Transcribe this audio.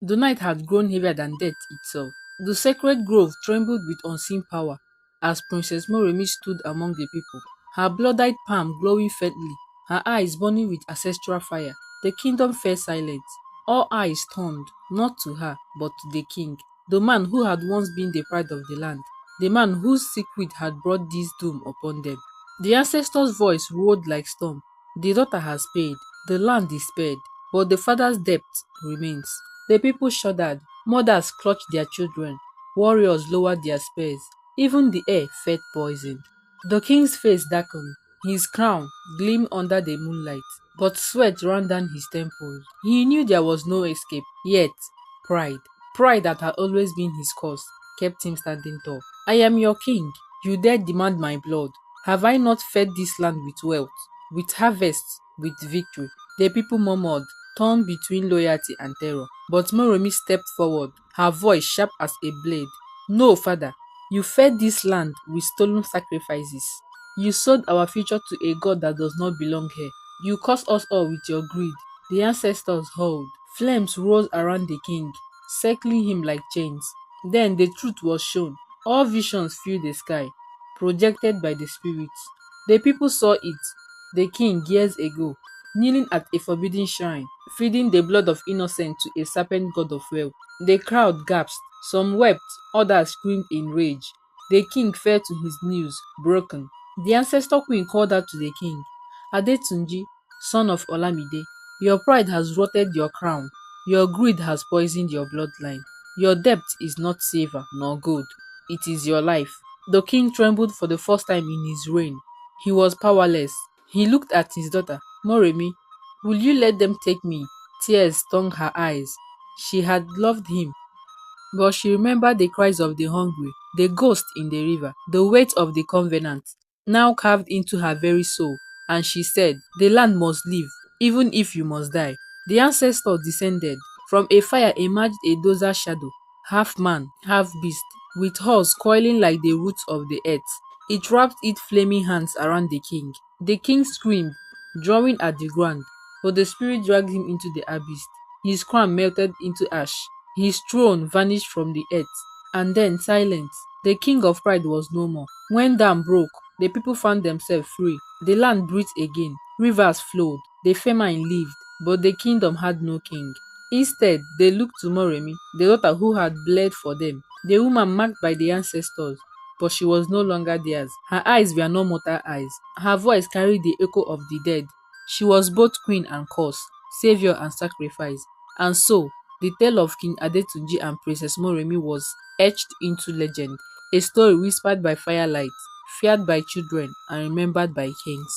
The night had grown heavier than death itself. The sacred grove trembled with unseen power as Princess Moremi stood among the people, her blood-dyed palm glowing faintly, her eyes burning with ancestral fire. The kingdom fell silent. All eyes turned, not to her, but to the king, the man who had once been the pride of the land, the man whose secret had brought this doom upon them. The ancestor's voice roared like storm. The daughter has paid, the land is spared, but the father's debt remains. The people shuddered, mothers clutched their children, warriors lowered their spears, even the air felt poisoned. The king's face darkened, his crown gleamed under the moonlight, but sweat ran down his temples. He knew there was no escape, yet pride, pride that had always been his cause, kept him standing tall. I am your king, you dare demand my blood. Have I not fed this land with wealth, with harvests, with victory? The people murmured, torn between loyalty and terror. But Moremi stepped forward, her voice sharp as a blade. No, father, you fed this land with stolen sacrifices. You sold our future to a god that does not belong here. You cursed us all with your greed. The ancestors howled. Flames rose around the king, circling him like chains. Then the truth was shown. All visions filled the sky, projected by the spirits. The people saw it, the king years ago, kneeling at a forbidden shrine, feeding the blood of innocent to a serpent god of wealth. The crowd gasped, some wept, others screamed in rage. The king fell to his knees, broken. The ancestor queen called out to the king, Adetunji, son of Olamide, your pride has rotted your crown, your greed has poisoned your bloodline. Your debt is not silver nor gold, it is your life. The king trembled for the first time in his reign. He was powerless. He looked at his daughter, Moremi. Will you let them take me? Tears stung her eyes. She had loved him, but she remembered the cries of the hungry, the ghost in the river, the weight of the covenant, now carved into her very soul. And she said, the land must live, even if you must die. The ancestor descended. From a fire emerged a dozer shadow, half man, half beast, with horns coiling like the roots of the earth. It wrapped its flaming hands around the king. The king screamed, drawing at the ground, but the spirit dragged him into the abyss. His crown melted into ash. His throne vanished from the earth. And then silence. The king of pride was no more. When dam broke, the people found themselves free. The land breathed again. Rivers flowed. The famine lived. But the kingdom had no king. Instead, they looked to Moremi, the daughter who had bled for them, the woman marked by the ancestors. But she was no longer theirs. Her eyes were no mortal eyes. Her voice carried the echo of the dead. She was both queen and curse, savior and sacrifice. And so, the tale of King Adetunji and Princess Moremi was etched into legend, a story whispered by firelight, feared by children, and remembered by kings.